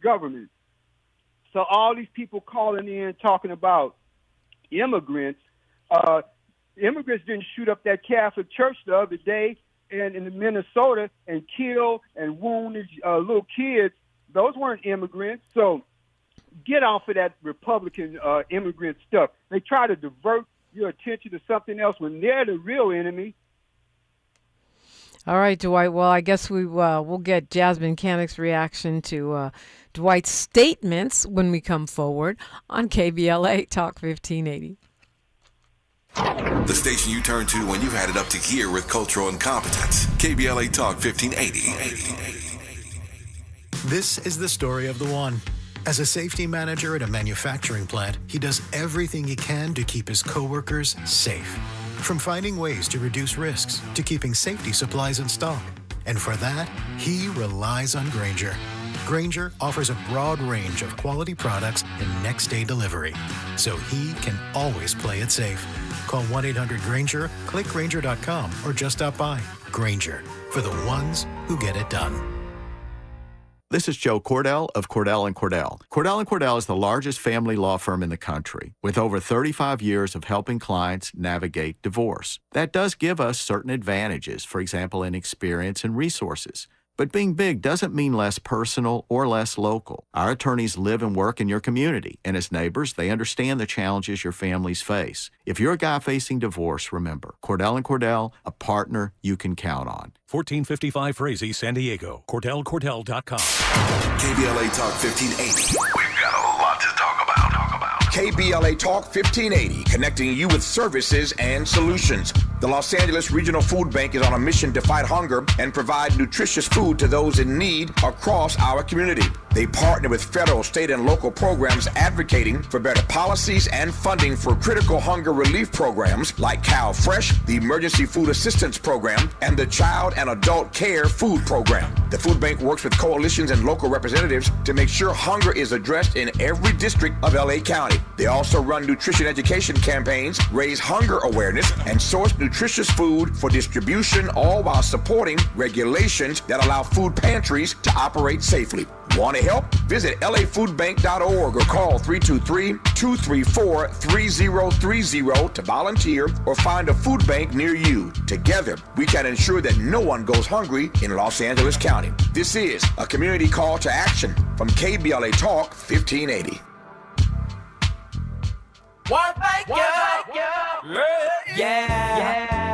government. So all these people calling in talking about immigrants, immigrants didn't shoot up that Catholic church the other day in Minnesota and kill and wound little kids Those weren't immigrants. So get off of that Republican immigrant stuff. They try to divert your attention to something else when they're the real enemy. All right, Dwight. Well, I guess we'll get Jasmyne Cannick's reaction to Dwight's statements when we come forward on KBLA Talk 1580. The station you turn to when you've had it up to gear with cultural incompetence. KBLA Talk 1580. This is the story of the one. As a safety manager at a manufacturing plant, he does everything he can to keep his coworkers safe. From finding ways to reduce risks to keeping safety supplies in stock. And for that, he relies on Grainger. Grainger offers a broad range of quality products and next-day delivery, so he can always play it safe. Call 1-800-GRAINGER, click Grainger.com, or just stop by. Grainger, for the ones who get it done. This is Joe Cordell of Cordell & Cordell. Cordell & Cordell is the largest family law firm in the country, with over 35 years of helping clients navigate divorce. That does give us certain advantages, for example, in experience and resources. But being big doesn't mean less personal or less local. Our attorneys live and work in your community, and as neighbors, they understand the challenges your families face. If you're a guy facing divorce, remember, Cordell & Cordell, a partner you can count on. 1455 Frazee, San Diego. CordellCordell.com. KBLA Talk 1580. We've got a lot to talk about. KBLA Talk 1580, connecting you with services and solutions. The Los Angeles Regional Food Bank is on a mission to fight hunger and provide nutritious food to those in need across our community. They partner with federal, state, and local programs advocating for better policies and funding for critical hunger relief programs like Cow Fresh, the Emergency Food Assistance Program, and the Child and Adult Care Food Program. The food bank works with coalitions and local representatives to make sure hunger is addressed in every district of LA County. They also run nutrition education campaigns, raise hunger awareness, and source nutritious food for distribution, all while supporting regulations that allow food pantries to operate safely. Want to help? Visit lafoodbank.org or call 323-234-3030 to volunteer or find a food bank near you. Together, we can ensure that no one goes hungry in Los Angeles County. This is a community call to action from KBLA Talk 1580.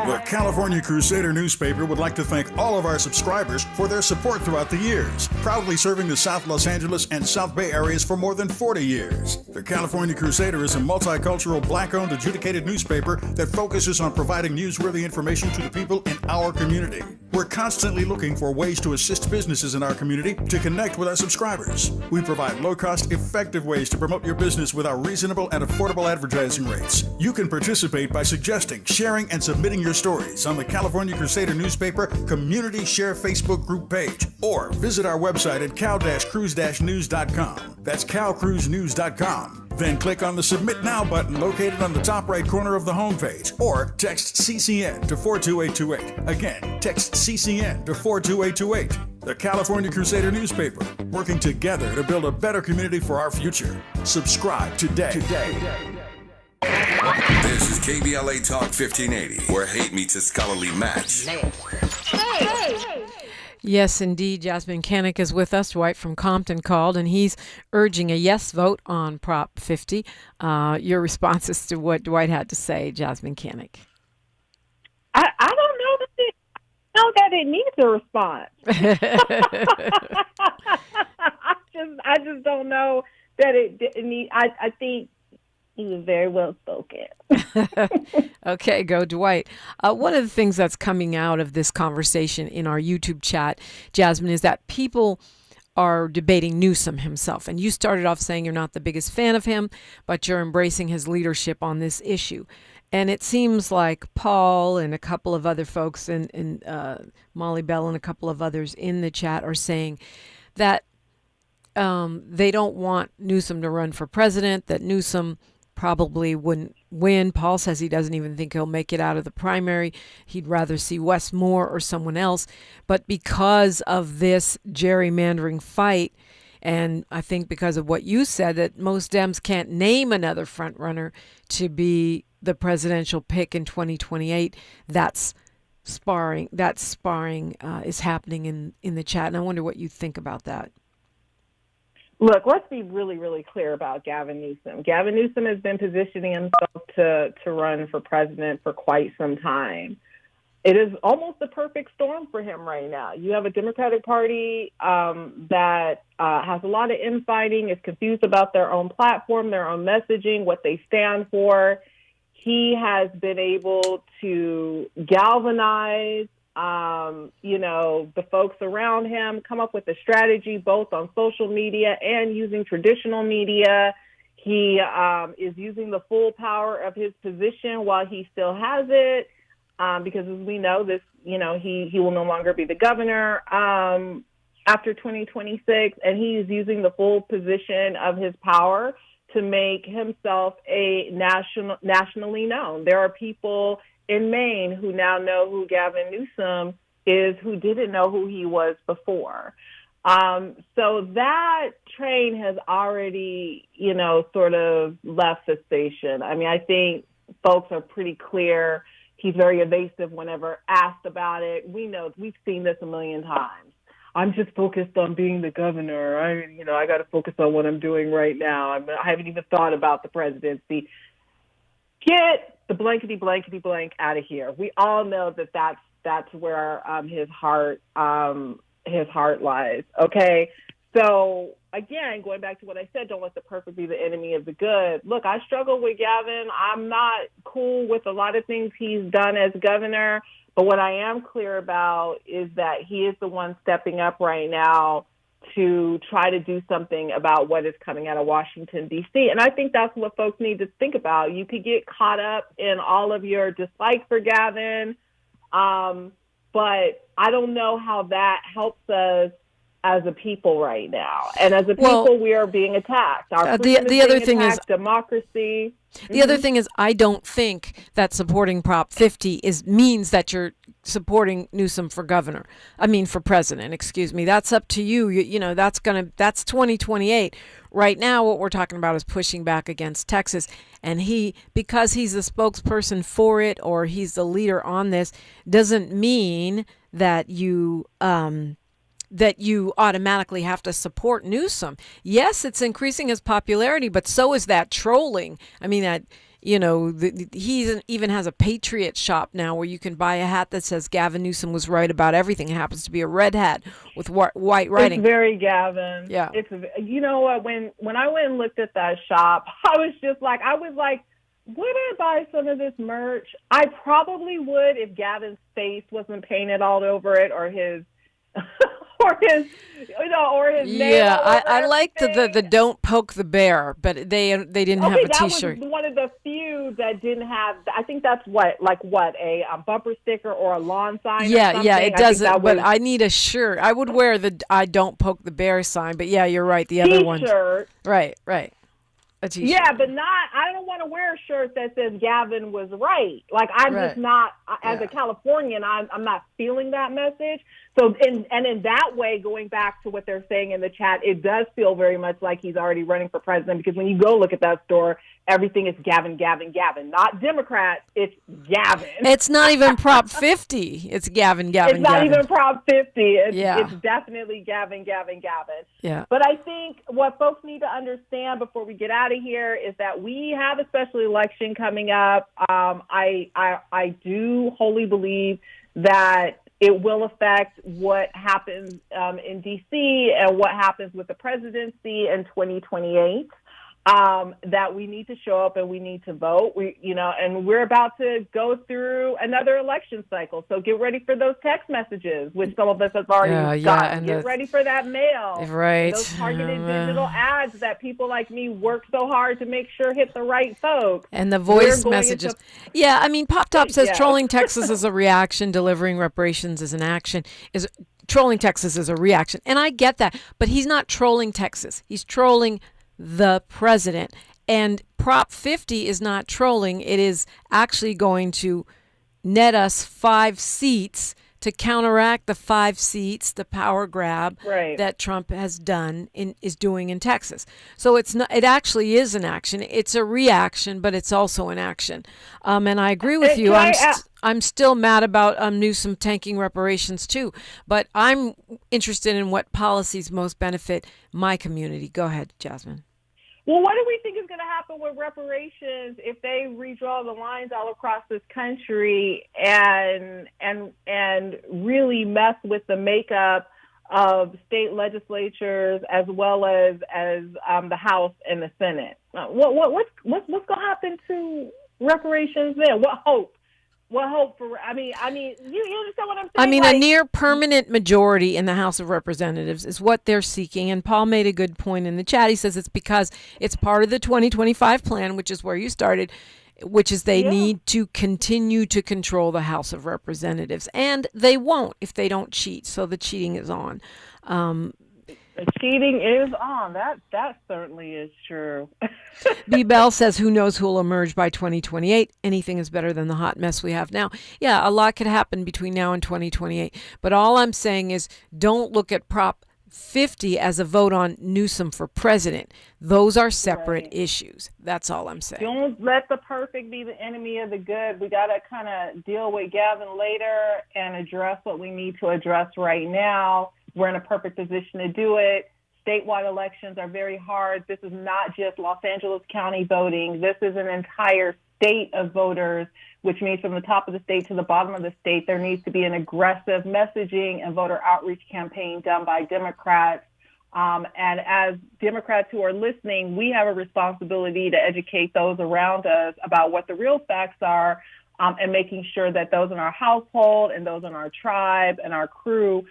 The California Crusader newspaper would like to thank all of our subscribers for their support throughout the years, proudly serving the South Los Angeles and South Bay areas for more than 40 years. The California Crusader is a multicultural, black-owned, adjudicated newspaper that focuses on providing newsworthy information to the people in our community. We're constantly looking for ways to assist businesses in our community to connect with our subscribers. We provide low-cost, effective ways to promote your business with our reasonable and affordable advertising rates. You can participate by suggesting, sharing, and submitting your stories on the California Crusader newspaper Community Share Facebook group page, or visit our website at cow-cruise-news.com. That's cow-cruise-news.com. Then click on the Submit Now button located on the top right corner of the homepage, or text CCN to 42828. Again, text CCN to 42828. The California Crusader newspaper, working together to build a better community for our future. Subscribe today. This is KBLA Talk 1580, where hate meets a scholarly match. Yes, indeed. Jasmyne Cannick is with us. Dwight from Compton called, and he's urging a yes vote on Prop 50. Your responses to what Dwight had to say, Jasmyne Cannick. I don't know that it needs a response. I just don't know that it needs. I think he was very well spoken. Okay, go Dwight. One of the things that's coming out of this conversation in our YouTube chat, Jasmyne, is that people are debating Newsom himself. And you started off saying you're not the biggest fan of him, but you're embracing his leadership on this issue. And it seems like Paul and a couple of other folks and Molly Bell and a couple of others in the chat are saying that they don't want Newsom to run for president, that Newsom probably wouldn't win. Paul says he doesn't even think he'll make it out of the primary. He'd rather see Wes Moore or someone else. But because of this gerrymandering fight, and I think because of what you said, that most Dems can't name another front runner to be the presidential pick in 2028, that's sparring is happening in the chat. And I wonder what you think about that. Look, let's be really, really clear about Gavin Newsom. Gavin Newsom has been positioning himself to run for president for quite some time. It is almost the perfect storm for him right now. You have a Democratic Party that has a lot of infighting, is confused about their own platform, their own messaging, what they stand for. He has been able to galvanize, the folks around him, come up with a strategy both on social media and using traditional media. He is using the full power of his position while he still has it. Because as we know, he will no longer be the governor after 2026, and he is using the full position of his power to make himself nationally known. There are people in Maine who now know who Gavin Newsom is, who didn't know who he was before. So that train has already, sort of left the station. I mean, I think folks are pretty clear. He's very evasive whenever asked about it. We know, we've seen this a million times. I'm just focused on being the governor. I got to focus on what I'm doing right now. I haven't even thought about the presidency. Get the blankety blank out of here. We all know that's where his heart lies. Okay. So again, going back to what I said, don't let the perfect be the enemy of the good. Look, I struggle with Gavin. I'm not cool with a lot of things he's done as governor, but what I am clear about is that he is the one stepping up right now to try to do something about what is coming out of Washington, D.C. And I think that's what folks need to think about. You could get caught up in all of your dislike for Gavin, but I don't know how that helps us as a people right now. And as a people, we are being attacked. Our the other thing is democracy. The other thing is, I don't think that supporting Prop 50 means that you're supporting Newsom for governor. For president, excuse me. That's up to you. That's 2028. Right now, what we're talking about is pushing back against Texas. And because he's the spokesperson for it, or he's the leader on this, doesn't mean that you automatically have to support Newsom. Yes, it's increasing his popularity, but so is that trolling. He even has a Patriot shop now where you can buy a hat that says Gavin Newsom was right about everything. It happens to be a red hat with white writing. It's very Gavin. Yeah. You know what? When I went and looked at that shop, I was like, would I buy some of this merch? I probably would if Gavin's face wasn't painted all over it, or his or his name. Yeah, I liked the "Don't Poke the Bear," but they didn't have a T-shirt. That was one of the few that didn't have. I think that's a bumper sticker or a lawn sign. Yeah, it doesn't. But I need a shirt. I would wear the "I Don't Poke the Bear" sign. But yeah, you're right. The other one. T-shirt. Right. A T-shirt. Yeah, but I don't want to wear a shirt that says Gavin was right. Just not, as a Californian, I'm not feeling that message. So, in that way, going back to what they're saying in the chat, it does feel very much like he's already running for president, because when you go look at that store, everything is Gavin, not Democrat, it's Gavin. It's not even Prop 50. It's Gavin. It's not even Prop 50. It's definitely Gavin. Yeah. But I think what folks need to understand before we get out of here is that we have a special election coming up. I do wholly believe that it will affect what happens in D.C. and what happens with the presidency in 2028. That we need to show up and we need to vote. And we're about to go through another election cycle. So get ready for those text messages, which some of us have already gotten. Get ready for that mail. Right. Those targeted digital ads that people like me work so hard to make sure hit the right folks. And the voice messages. Pop Top says trolling Texas is a reaction, delivering reparations is an action. Trolling Texas is a reaction. And I get that. But he's not trolling Texas. He's trolling the president. And Prop 50 is not trolling. It is actually going to net us 5 seats to counteract the 5 seats, the power grab Right. that Trump is doing in Texas. So it actually is an action. It's a reaction, but it's also an action. And I agree with you. I'm still mad about Newsom tanking reparations too, but I'm interested in what policies most benefit my community. Go ahead, Jasmine. Well, what do we think is going to happen with reparations if they redraw the lines all across this country and really mess with the makeup of state legislatures as well as the House and the Senate? What's going to happen to reparations then? What hope? What hope for? I mean, you understand what I'm saying? I mean, a near permanent majority in the House of Representatives is what they're seeking. And Paul made a good point in the chat. He says it's because it's part of the 2025 plan, which is where you started, which is they need to continue to control the House of Representatives. And they won't if they don't cheat. So the cheating is on. The cheating is on. That certainly is true. B. Bell says, who knows who will emerge by 2028? Anything is better than the hot mess we have now. Yeah, a lot could happen between now and 2028. But all I'm saying is don't look at Prop 50 as a vote on Newsom for president. Those are separate issues. That's all I'm saying. Don't let the perfect be the enemy of the good. We got to kind of deal with Gavin later and address what we need to address right now. We're in a perfect position to do it. Statewide elections are very hard. This is not just Los Angeles County voting. This is an entire state of voters, which means from the top of the state to the bottom of the state, there needs to be an aggressive messaging and voter outreach campaign done by Democrats. And as Democrats who are listening, we have a responsibility to educate those around us about what the real facts are, and making sure that those in our household and those in our tribe and our crew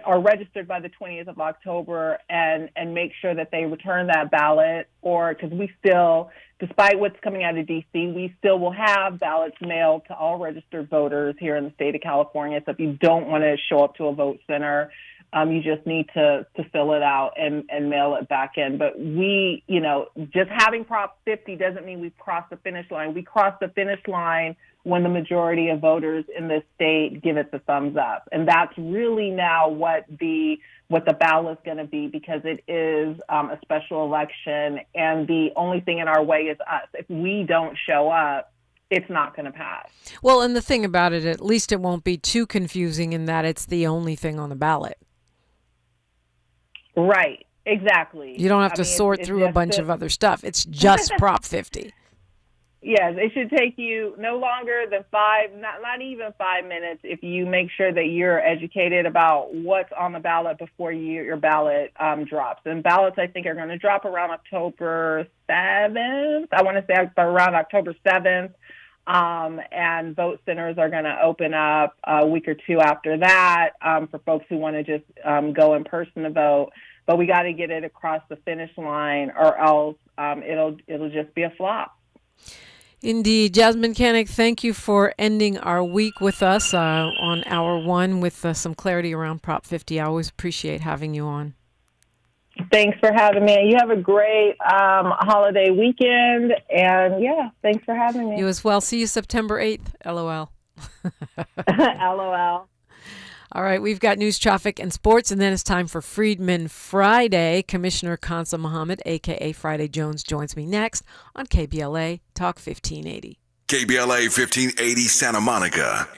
are registered by the 20th of October and make sure that they return that ballot, or because we still, despite what's coming out of D.C., we still will have ballots mailed to all registered voters here in the state of California. So if you don't want to show up to a vote center, you just need to fill it out and mail it back in. But we, just having Prop 50 doesn't mean we've crossed the finish line. We crossed the finish line when the majority of voters in this state give it the thumbs up. And that's really now what the ballot's going to be, because it is a special election, and the only thing in our way is us. If we don't show up, it's not going to pass. Well, and the thing about it, at least it won't be too confusing in that it's the only thing on the ballot. Right, exactly. You don't have to sort through a bunch of other stuff. It's just Prop 50. Yes, it should take you no longer than not even 5 minutes if you make sure that you're educated about what's on the ballot before your ballot drops. And ballots, I think, are going to drop around October 7th. I want to say around October 7th. And vote centers are going to open up a week or two after that for folks who want to just go in person to vote. But we got to get it across the finish line, or else it'll just be a flop. Indeed. Jasmyne Cannick, thank you for ending our week with us on Hour 1 with some clarity around Prop 50. I always appreciate having you on. Thanks for having me. You have a great holiday weekend. And, thanks for having me. You as well. See you September 8th. LOL. LOL. All right, we've got news, traffic, and sports, and then it's time for Freedman Friday. Commissioner Kansa Muhammad, a.k.a. Friday Jones, joins me next on KBLA Talk 1580. KBLA 1580 Santa Monica.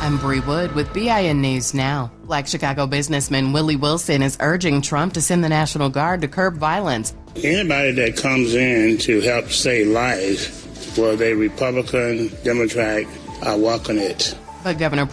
I'm Bree Wood with BIN News Now. Black Chicago businessman Willie Wilson is urging Trump to send the National Guard to curb violence. Anybody that comes in to help save lives, whether they Republican, Democrat, I welcome it. But Governor